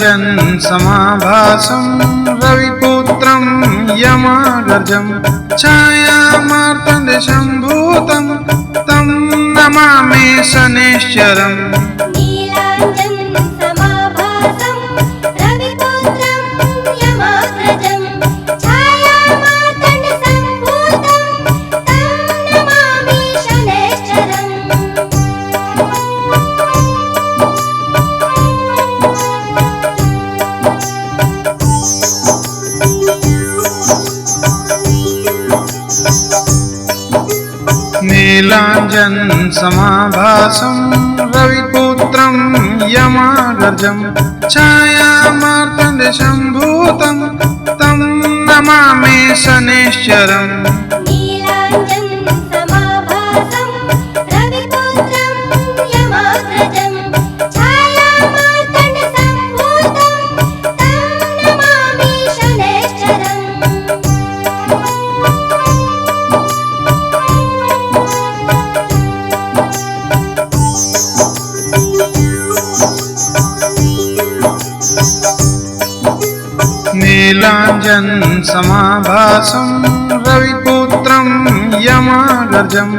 नीलाञ्जनसमाभासं रविपुत्रं यमाग्रजं छायामार्तण्डशं भूतं तं नमामि शनैश्चरम्। नीलाञ्जनसमाभासं रविपुत्रं यमाग्रजं छायामार्तण्डशं भूतं तं नमामि शनैश्चरम्। नीलाञ्जनसमाभासं रविपुत्रं यमाग्रजं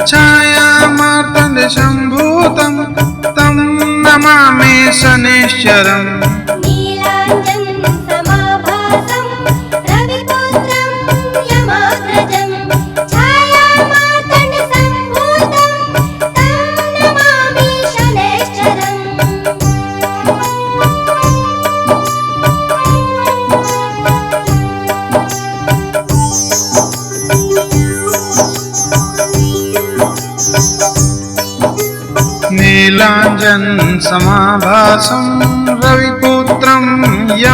छायामार्तण्डशं भूतं तं नमामि शनैश्चरम्। नीलाञ्जनसमाभासं रविपुत्रं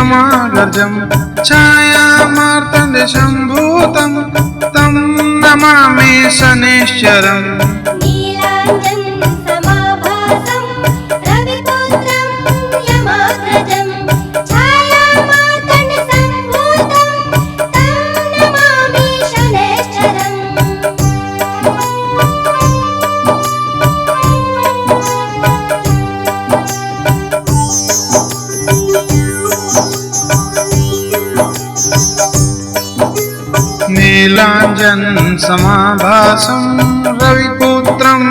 यमाग्रजं छायामार्तण्डशं भूतं तं नमामि शनैश्चरम्। नीलाञ्जनसमाभासं रविपुत्रं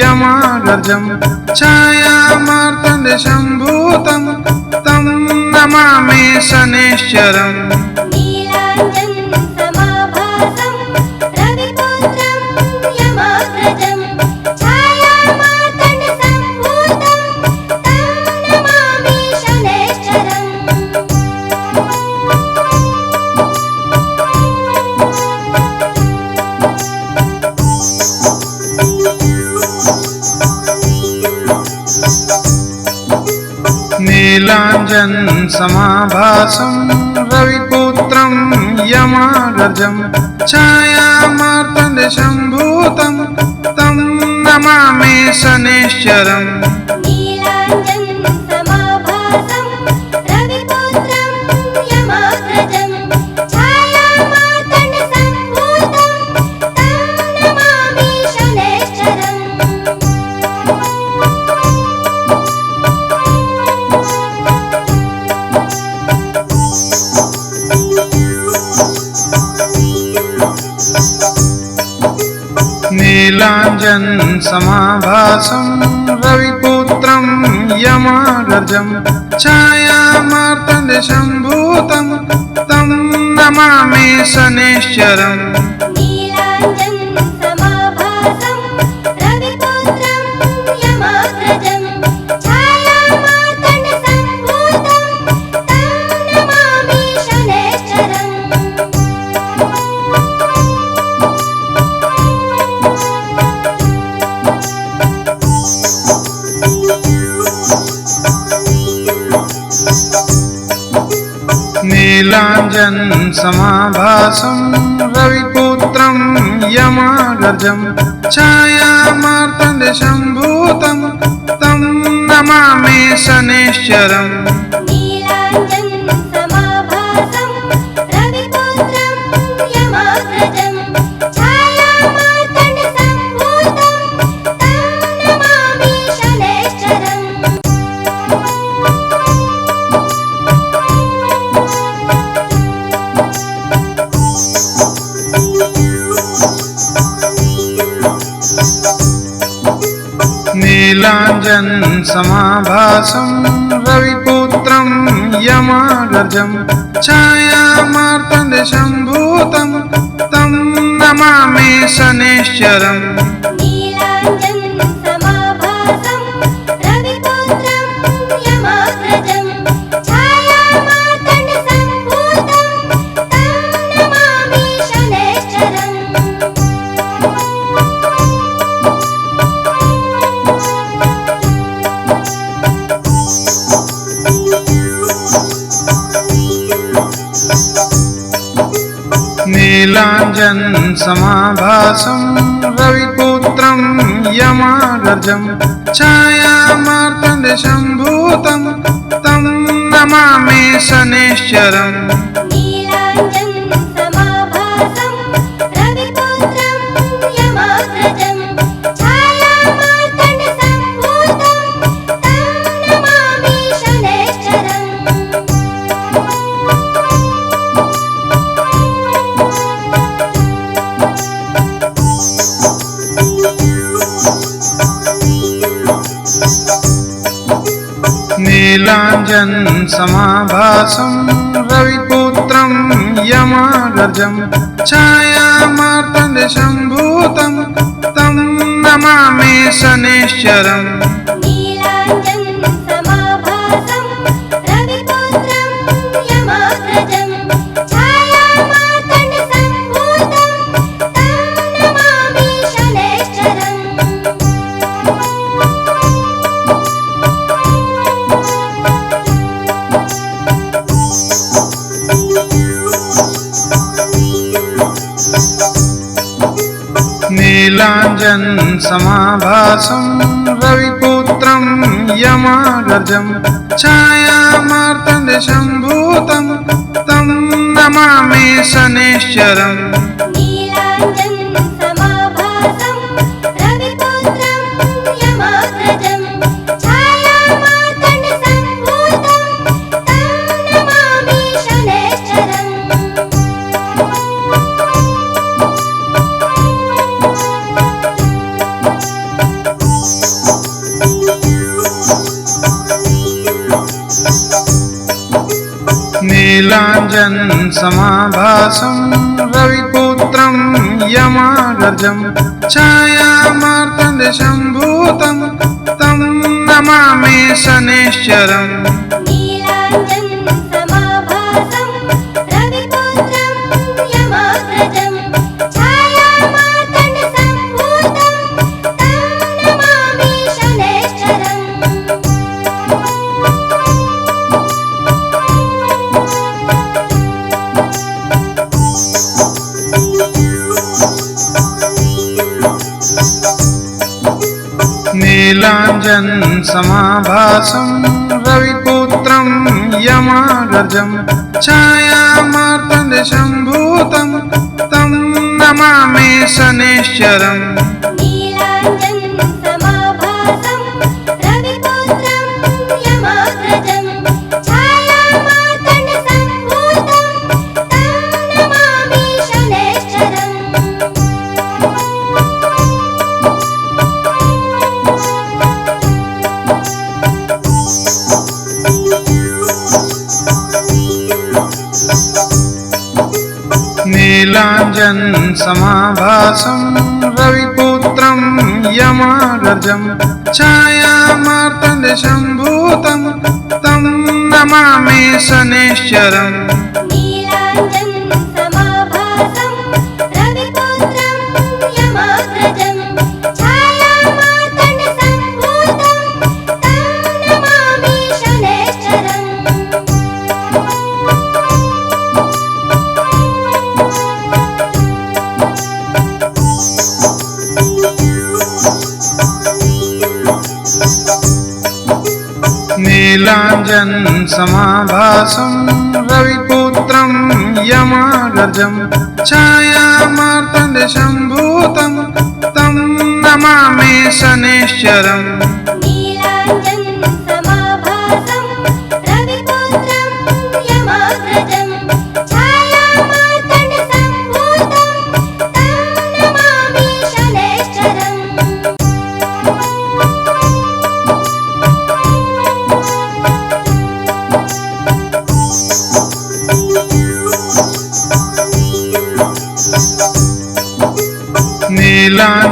यमाग्रजं छायामार्तण्डशं भूतं तं नमामि शनैश्चरम्। नीलाञ्जनसमाभासं रविपुत्रं यमाग्रजं छायामार्तण्डशं भूतं तं नमामि शनैश्चरम्। नीलाञ्जनसमाभासं रविपुत्रं यमाग्रजं छायामार्तण्डशं भूतं तं नमामि शनैश्चरम्। नीलाञ्जनसमाभासं रविपुत्रं यमाग्रजं छायामार्तण्डशं भूतं तं नमामि शनैश्चरम्। नीलाञ्जन समाभासं रविपुत्रं यमाग्रजं छायामार्तण्डशं भूतं तं नमामि शनैश्चरम्। नीलाञ्जन समाभासं रविपुत्रं यमाग्रजं छायामार्तण्डशं भूतं तं नमामि शनैश्चरम्। नीलाञ्जन समाभासं रविपुत्रं यमाग्रजं छायामार्तण्डशं भूतं तं नमामि शनैश्चरम्। नीलाञ्जन समाभासं रविपुत्रं यमाग्रजं छायामार्तण्डशं भूतं तं नमामि शनैश्चरम्। नीलाञ्जन समाभासं रविपुत्रं यमाग्रजं छायामार्तण्डशं भूतं तं नमामि शनैश्चरम्। नीलाञ्जन समाभासं रविपुत्रं यमाग्रजं छायामार्तण्डशं भूतं तं नमामि शनैश्चरम्। नीलाञ्जन समाभासं रविपुत्रं यमाग्रजं छायामार्तण्डशं भूतं तं नमामि शनैश्चरम्। नीलाञ्जन समाभासं रविपुत्रं यमाग्रजं छायामार्तण्डशं भूतं तं नमामि शनैश्चरम्।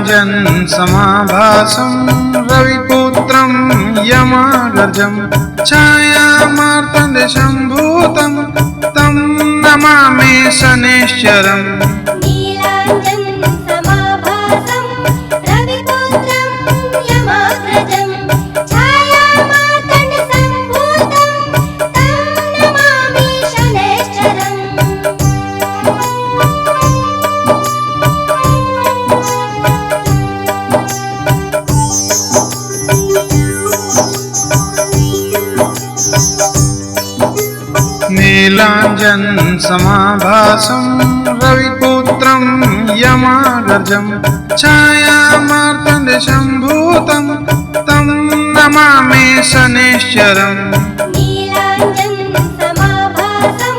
नीलाञ्जन समाभासं रविपुत्रं यमाग्रजं छायामार्तण्डं भूतं तं नमामि शनैश्चरम्। नीलाञ्जन समाभासं रविपुत्रं यमाग्रजं छायामार्तण्डं भूतं तं नमामि शनैश्चरम्। नीलाञ्जन समाभासं रविपुत्रं यमाग्रजं छायामार्तण्डं भूतं तं नमामि शनैश्चरम्। नीलाञ्जन समाभासं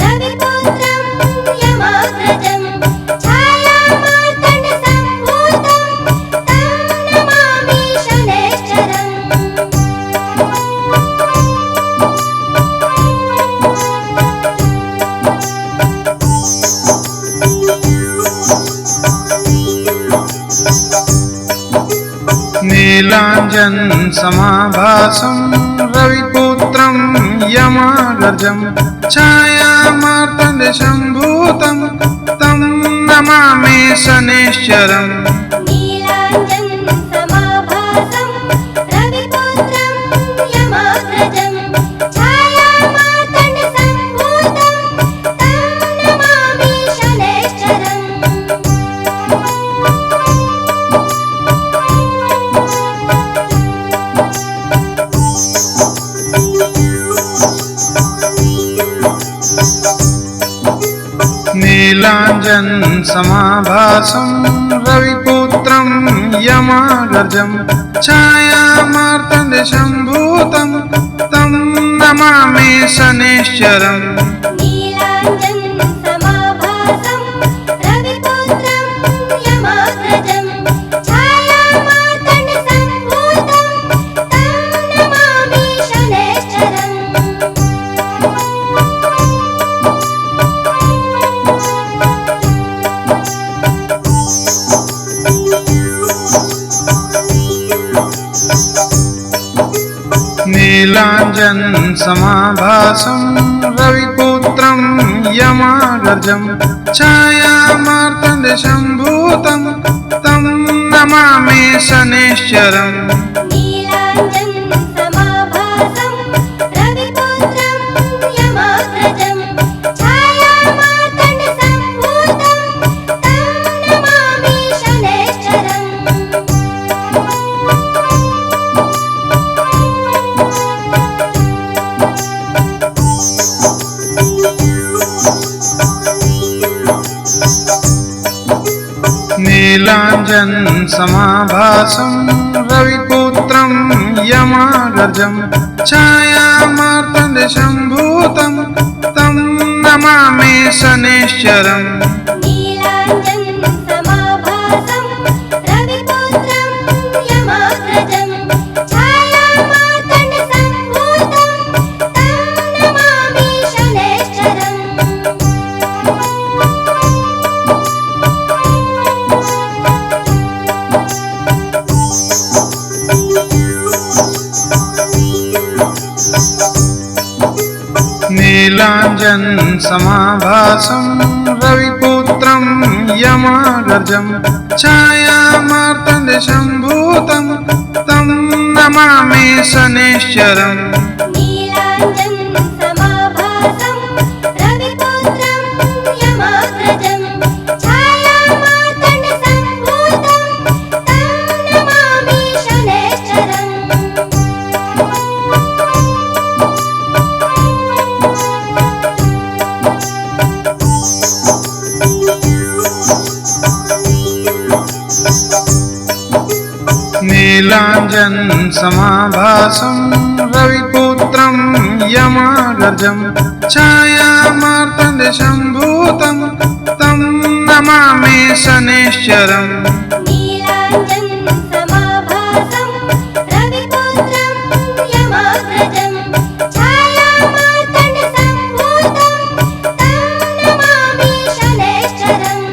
रविपुत्रं यमाग्रजं छायामार्तण्डं भूतं तं नमामि शनैश्चरम्। नीलाञ्जन समाभासं रविपुत्रं यमाग्रजं छायामार्तण्डं भूतं तं नमामि शनैश्चरम्। नीलाञ्जन समाभासं रविपुत्रं यमाग्रजं छायामार्तण्डं भूतं तं नमामि शनैश्चरम्। नीलाञ्जन समाभासं रविपुत्रं यमाग्रजं छायामार्तण्डं भूतं तं नमामि शनैश्चरम्। नीलाञ्जन समाभासं रविपुत्रं यमाग्रजं छायामार्तण्डं भूतं तं नमामि शनैश्चरम्। नीलाञ्जन समाभासं रविपुत्रं यमाग्रजं छायामार्तण्डं भूतं तं नमामि शनैश्चरम्। नीलाञ्जन समाभासं रविपुत्रं यमाग्रजं छायामार्तण्डं भूतं तं नमामि शनैश्चरम्। नीलाञ्जन समाभासं रविपुत्रं यमाग्रजं छायामार्तण्डं भूतं तं नमामि शनैश्चरम्। नीलाञ्जन समाभासं रविपुत्रं यमाग्रजं छायामार्तण्डं भूतं तं नमामि शनैश्चरम्। नीलाञ्जन समाभासं रविपुत्रं यमाग्रजं छायामार्तण्डं भूतं तं नमामि शनैश्चरम्। नीलाञ्जन समाभासं रविपुत्रं यमाग्रजं छायामार्तण्डं भूतं तं नमामि शनैश्चरम्। नीलाञ्जन समाभासं रविपुत्रं यमाग्रजं छायामार्तण्डं भूतं तं नमामि शनैश्चरम्। नीलाञ्जन समाभासं रविपुत्रं यमाग्रजं छायामार्तण्डं भूतं तं नमामि शनैश्चरम्।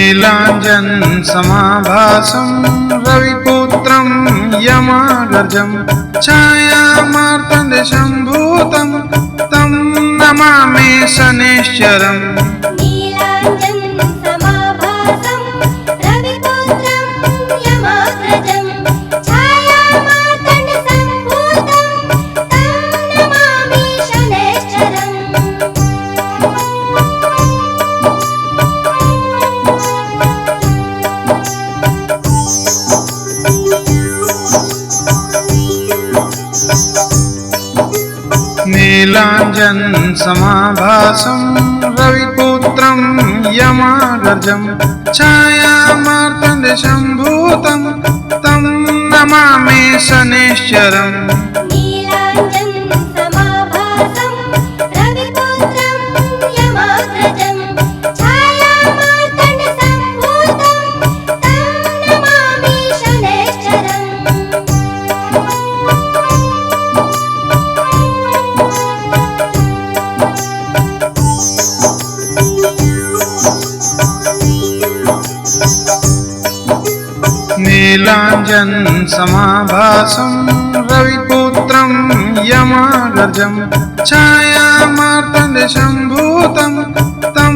नीलाञ्जन समाभासं रविपुत्रं यमाग्रजं छायामार्तण्डशं भूतं तं नमामि शनैश्चरम् नीलाञ्जन समाभासं रविपुत्रं यमाग्रजं छायामार्तण्डसम्भूतं तं नमामि शनैश्चरम् नीलाञ्जन समाभासं रविपुत्रं यमाग्रजं छायामार्तण्डशं भूतं तं नमामि शनैश्चरम् नीलाञ्जन समाभासं रविपुत्रं यमाग्रजं छायामार्तण्डसम्भूतं तं नमामि शनैश्चरम् नीलाञ्जन समाभासं रविपुत्रं यमाग्रजं छायामार्तण्डशं भूतं तं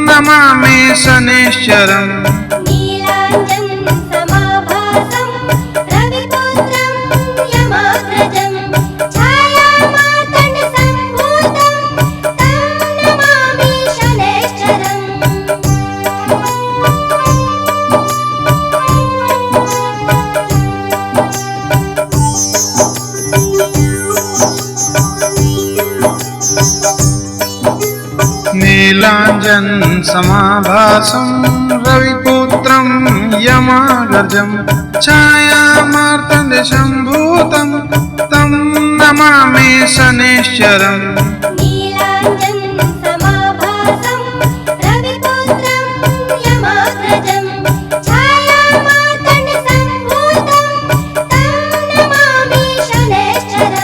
नमामि शनैश्चरम् नीलाञ्जन समाभासं रविपुत्रं यमाग्रजं छायामार्तण्डसम्भूतं तं नमामि शनैश्चरम् नीलाञ्जन समाभासं रविपुत्रं यमाग्रजं छायामार्तण्डशं भूतं तं नमामि शनैश्चरम् नीलाञ्जन समाभासं रविपुत्रं यमाग्रजं छायामार्तण्डसम्भूतं तं नमामि शनैश्चरम्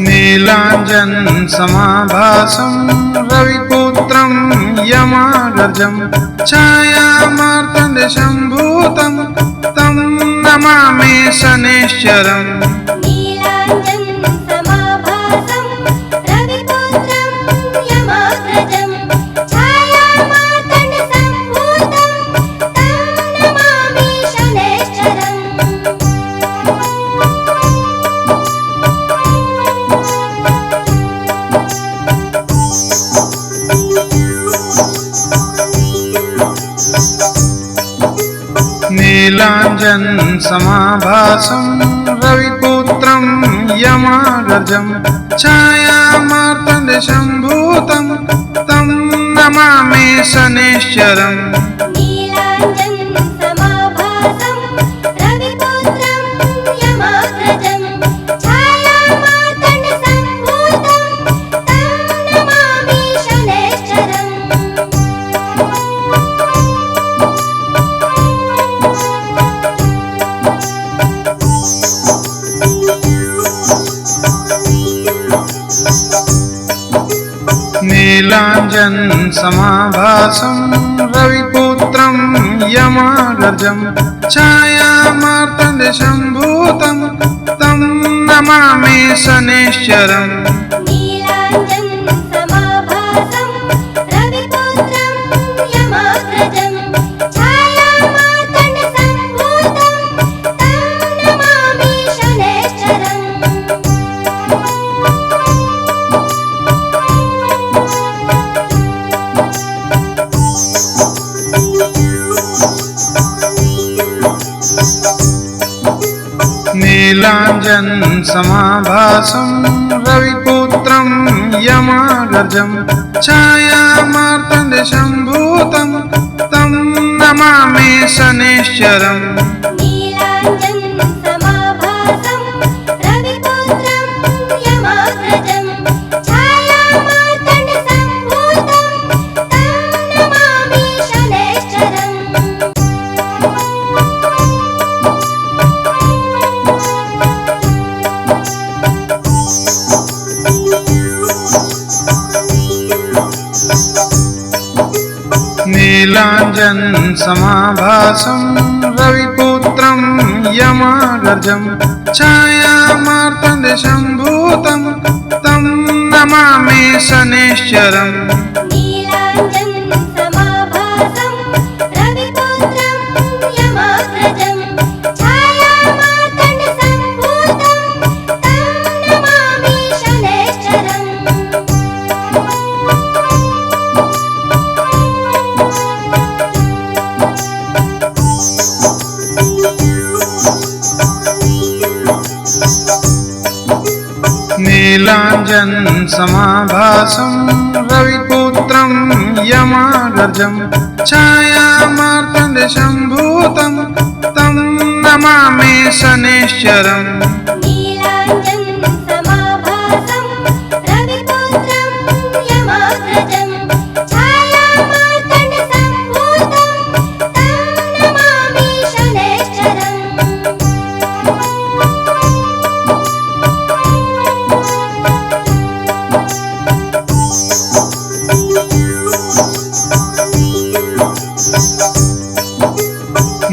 नीलाञ्जन समाभासं रविपुत्रं यमाग्रजं छायामार्तण्डशं भूतं तं नमामि शनैश्चरम् नीलाञ्जन समाभासं रविपुत्रं यमाग्रजं छायामार्तण्डसम्भूतं तं नमामि शनैश्चरम् नीलाञ्जन समाभासं रविपुत्रं यमाग्रजं छायामार्तण्डशं भूतं तं नमामि शनैश्चरम् नीलाञ्जन समाभासं रविपुत्रं यमाग्रजं छायामार्तण्डसम्भूतं तं नमामि शनैश्चरम् नीलाञ्जन समाभासं रविपुत्रं यमाग्रजं छायामार्तण्डशं भूतं तं नमामि शनैश्चरम् नीलाञ्जन समाभासं रविपुत्रं यमाग्रजं छायामार्तण्डसम्भूतं तं नमामि शनैश्चरम् नीलाञ्जन समाभासं रविपुत्रं यमाग्रजं छायामार्तण्डसम्भूतं तं नमामि शनैश्चरम् नीलाञ्जन समाभासं रविपुत्रं यमाग्रजं छायामार्तण्डसम्भूतं तं नमामि शनैश्चरम् नीलाञ्जन समाभासं रविपुत्रं यमाग्रजं छायामार्तण्डसम्भूतं तं नमामि शनैश्चरम् नीलाञ्जन समाभासं रविपुत्रं यमाग्रजं छायामार्तण्डशं भूतं तं नमामि शनैश्चरम् नीलाञ्जन समाभासं रविपुत्रं यमाग्रजं छायामार्तण्डसम्भूतं तं नमामि शनैश्चरम् नीलाञ्जन समाभासं रविपुत्रं यमाग्रजं छायामार्तण्डं भूतं तं नमामि शनैश्चरम् नीलाञ्जन समाभासं रविपुत्रं यमाग्रजं छायामार्तण्डसम्भूतं तं नमामि शनैश्चरम् नीलाञ्जन समाभासं रविपुत्रं यमाग्रजं छायामार्तण्डं भूतं तं नमामि शनैश्चरम् नीलाञ्जन समाभासं रविपुत्रं यमाग्रजं छायामार्तण्डसम्भूतं तं नमामि शनैश्चरम्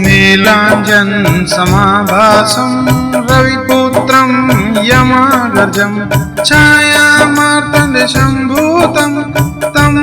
नीलाञ्जन समाभासं रविपुत्रं यमाग्रजं छायामार्तण्डं भूतं तं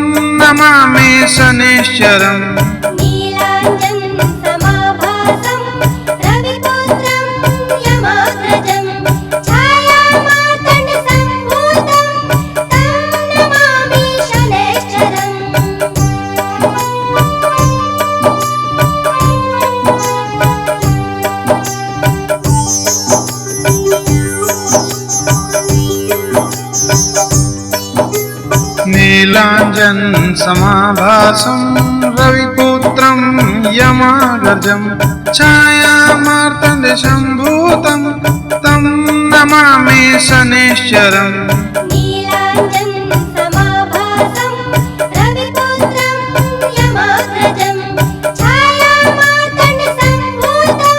नमामि शनैश्चरम् नीलाञ्जन समाभासं रविपुत्रं यमाग्रजं छायामार्तण्डसम्भूतं तं नमामि शनैश्चरम् नीलाञ्जन समाभासं रविपुत्रं यमाग्रजं छायामार्तण्डं भूतं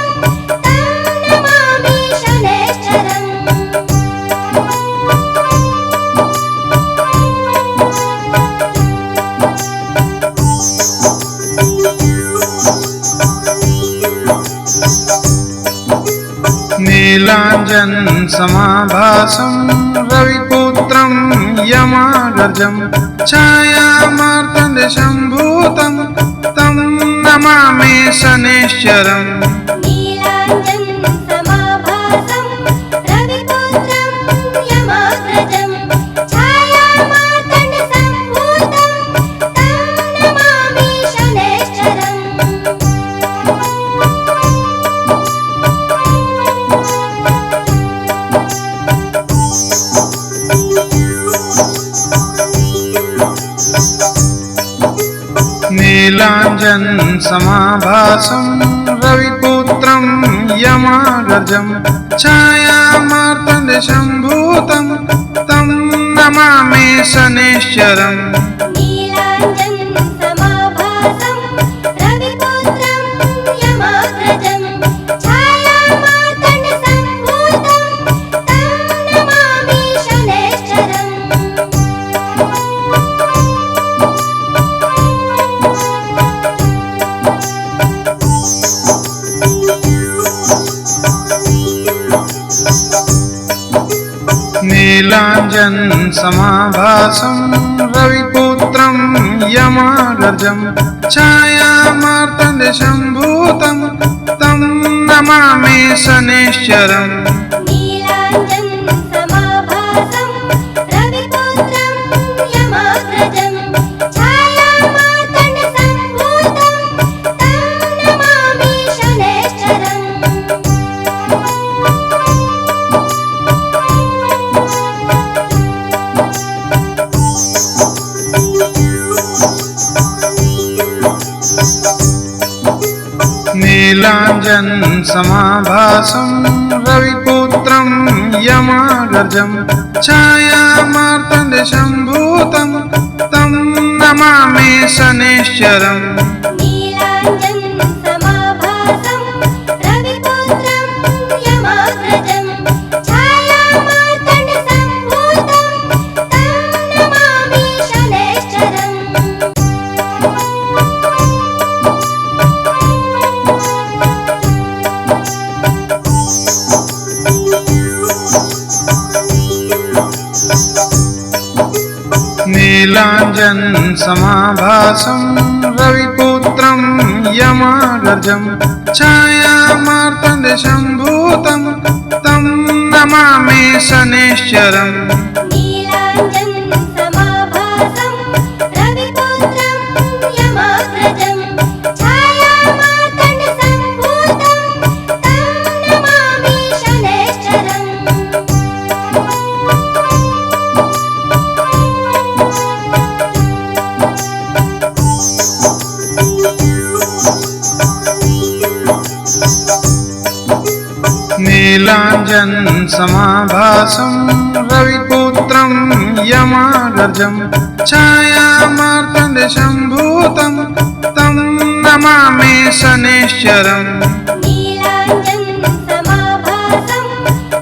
तं नमामि शनैश्चरम् नीलाञ्जन समाभासं रविपुत्रं यमाग्रजं छायामार्तण्डसम्भूतं तं नमामि शनैश्चरम् नीलाञ्जन समाभासं रविपुत्रं यमाग्रजं छायामार्तण्डं भूतं तं नमामि शनैश्चरम् नीलाञ्जन समाभासं रविपुत्रं यमाग्रजं छायामार्तण्डसम्भूतं तं नमामि शनैश्चरम् नीलाञ्जन समाभासं रविपुत्रं यमाग्रजं छायामार्तण्डं भूतं तं नमामि शनैश्चरम् नीलाञ्जन समाभासं रविपुत्रं यमाग्रजं छायामार्तण्डसम्भूतं तं नमामि शनैश्चरम् नीलाञ्जन समाभासं रविपुत्रं यमाग्रजं छायामार्तण्डं भूतं तं नमामि शनैश्चरम् नीलाञ्जन समाभासं रविपुत्रं यमाग्रजं छायामार्तण्डसम्भूतं तं नमामि शनैश्चरम् नीलाञ्जन समाभासं रविपुत्रं यमाग्रजं छायामार्तण्डं भूतं तं नमामि शनैश्चरम् नीलाञ्जन समाभासं रविपुत्रं यमाग्रजं छायामार्तण्डसम्भूतं तं नमामि शनैश्चरम् नीलाञ्जन समाभासं रविपुत्रं यमाग्रजं छायामार्तण्डशं भूतं तं नमामि शनैश्चरम् नीलाञ्जन समाभासं रविपुत्रं यमाग्रजं छायामार्तण्डसम्भूतं तं नमामि शनैश्चरम् नीलाञ्जन समाभासं रविपुत्रं यमाग्रजं छायामार्तण्डशं भूतं तं नमामि शनैश्चरम् नीलाञ्जन समाभासं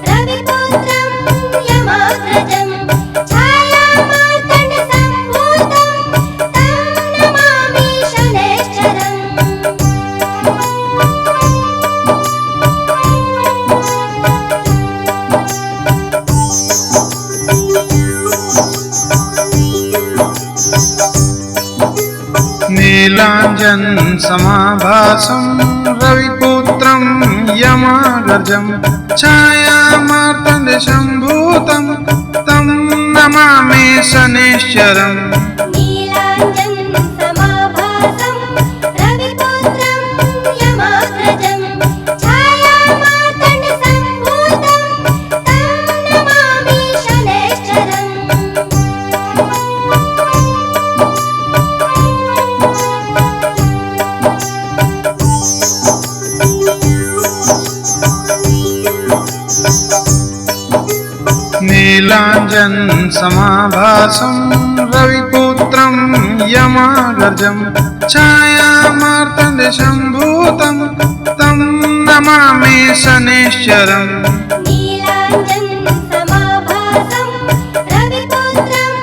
रविपुत्रं यमाग्रजं छायामार्तण्डसम्भूतं तं नमामि शनैश्चरम् नीलाञ्जन समाभासं रविपुत्रं यमाग्रजं छायामार्तण्डशं भूतं तं नमामि शनैश्चरम् नीलाञ्जन समाभासं रविपुत्रं यमाग्रजं छायामार्तण्डसम्भूतं तं नमामि शनैश्चरम् नीलाञ्जन समाभासं रविपुत्रं यमाग्रजं छायामार्तण्डशं भूतं तं नमामि शनैश्चरम् नीलाञ्जन समाभासं रविपुत्रं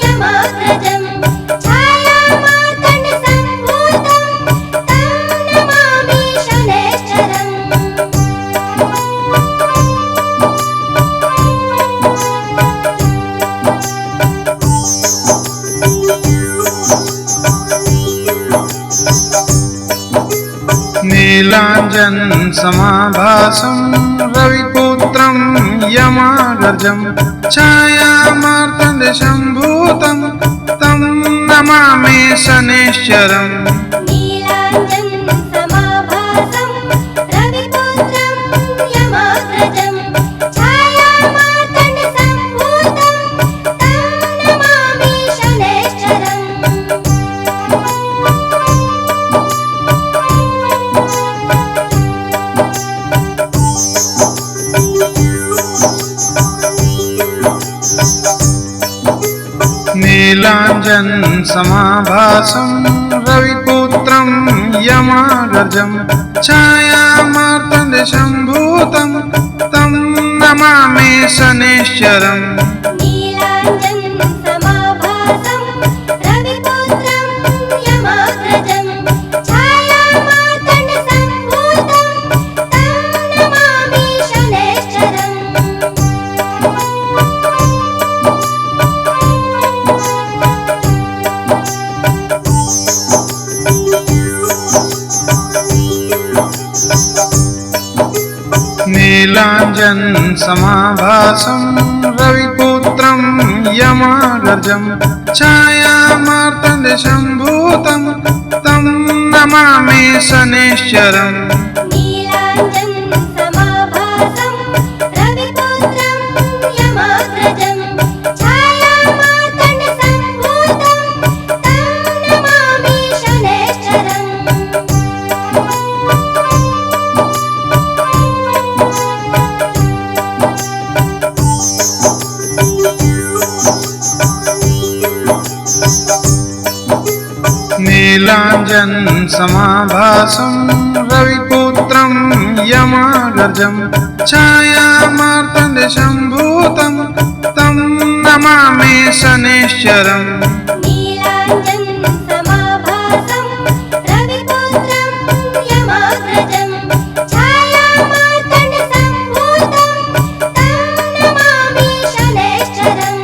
यमाग्रजं छायामार्तण्डसम्भूतं तं नमामि शनैश्चरम् नीलाञ्जन समाभासं रविपुत्रं यमाग्रजं छायामार्तण्डशं भूतं तं नमामि शनैश्चरम् नीलाञ्जन समाभासं रविपुत्रं यमाग्रजं छायामार्तण्डसम्भूतं तं नमामि शनैश्चरम् नीलाञ्जन समाभासं रविपुत्रं यमाग्रजं छायामार्तण्डशं भूतं तं नमामि शनैश्चरम् नीलाञ्जन समाभासं रविपुत्रं यमाग्रजं छायामार्तण्डसम्भूतं तं नमामि शनैश्चरम् नीलाञ्जन समाभासं रविपुत्रं यमाग्रजं छायामार्तण्डशं भूतं तं नमामि शनैश्चरम् नीलाञ्जन समाभासं रविपुत्रं यमाग्रजं छायामार्तण्डसम्भूतं तं नमामि शनैश्चरम् नीलाञ्जन समाभासं रविपुत्रं यमाग्रजं छायामार्तण्डसम्भूतं तं नमामि शनैश्चरम् नीलाञ्जन समाभासं रविपुत्रं यमाग्रजं छायामार्तण्डसम्भूतं तं नमामि शनैश्चरम् नीलाञ्जन समाभासं रविपुत्रं यमाग्रजं छायामार्तण्डसम्भूतं तं नमामि शनैश्चरम् नीलाञ्जन समाभासं रविपुत्रं यमाग्रजं छायामार्तण्डशं भूतं तं नमामि शनैश्चरम् नीलाञ्जन समाभासं रविपुत्रं यमाग्रजं छायामार्तण्डसम्भूतं तं नमामि शनैश्चरम्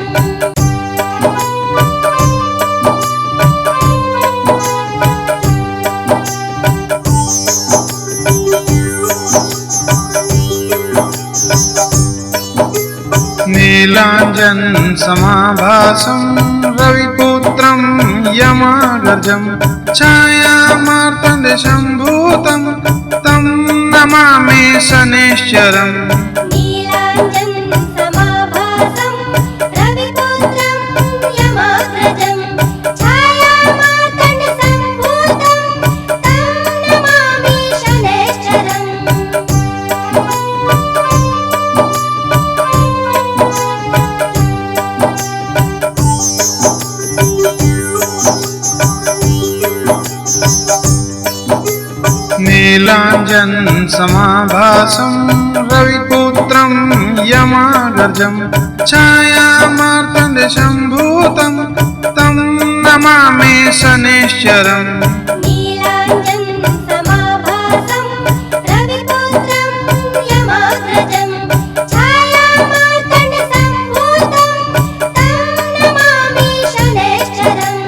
नीलाञ्जनसमाभासं रविपुत्रं यमाग्रजं छायामार्तण्डशं भूतं तं नमामि शनैश्चरम् नीलाञ्जनसमाभासं रविपुत्रं यमाग्रजं छायामार्तण्डसम्भूतं तं नमामि शनैश्चरम् नीलाञ्जनसमाभासं रविपुत्रं यमाग्रजं छायामार्तण्डशं भूतं तं नमामि शनैश्चरम् नीलाञ्जनसमाभासं रविपुत्रं यमाग्रजं छायामार्तण्डसम्भूतं तं नमामि शनैश्चरम्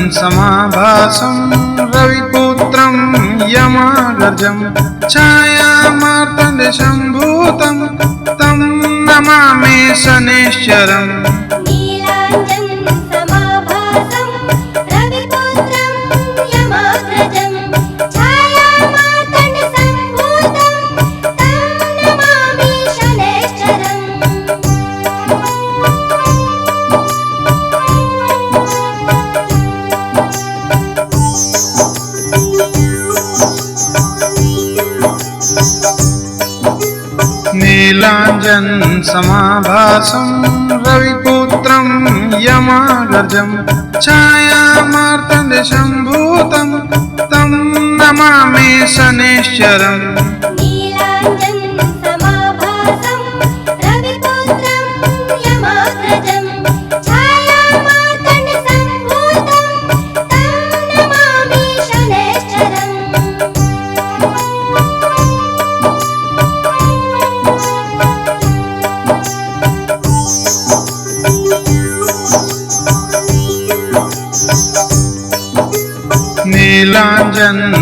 नीलाञ्जनसमाभासं रविपुत्रं यमाग्रजं छायामार्तण्डशं भूतं तं नमामि शनैश्चरम् नीलाञ्जनसमाभासं रविपुत्रं यमाग्रजं छायामार्तण्डसम्भूतं तं नमामि शनैश्चरम् नीलाञ्जनसमाभासं रविपुत्रं यमाग्रजं छायामार्तण्डशं भूतं तं नमामि शनैश्चरम् नीलाञ्जनसमाभासं रविपुत्रं यमाग्रजं छायामार्तण्डसम्भूतं तं नमामि शनैश्चरम्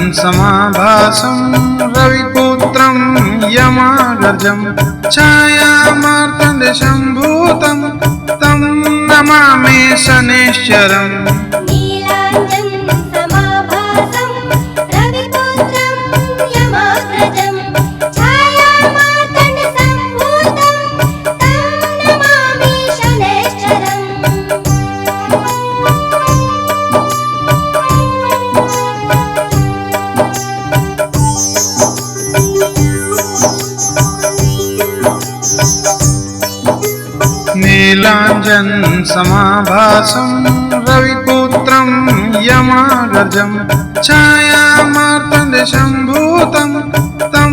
नीलाञ्जनसमाभासं रविपुत्रं यमाग्रजं छायामार्तण्डशं भूतं तं नमामि शनैश्चरम् नीलाञ्जनसमाभासं रविपुत्रं यमाग्रजं छायामार्तण्डसम्भूतं तं नमामि शनैश्चरम् नीलाञ्जनसमाभासं रविपुत्रं यमाग्रजं छायामार्तण्डशं भूतं तं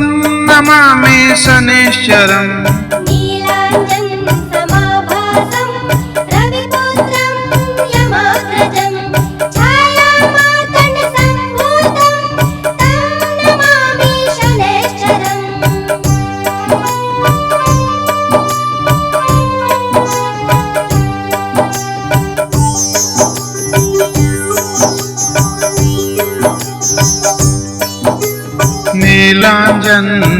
नमामि शनैश्चरम् नीलाञ्जनसमाभासं रविपुत्रं यमाग्रजं छायामार्तण्डसम्भूतं तं नमामि शनैश्चरम्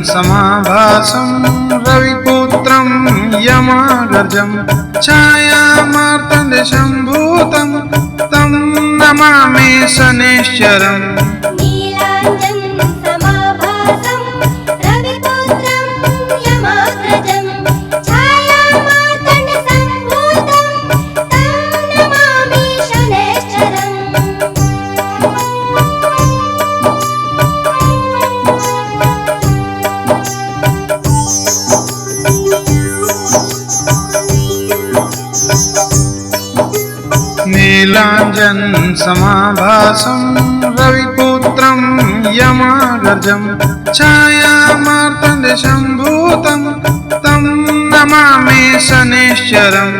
नीलाञ्जनसमाभासं रविपुत्रं यमाग्रजं छायामार्तण्डशं भूतं तं नमामि शनैश्चरम् नीलाञ्जनसमाभासं रविपुत्रं यमाग्रजं छायामार्तण्डसम्भूतं तं नमामि शनैश्चरम् नीलाञ्जनसमाभासं रविपुत्रं यमाग्रजं छायामार्तण्डशं भूतं तं नमामि शनैश्चरम्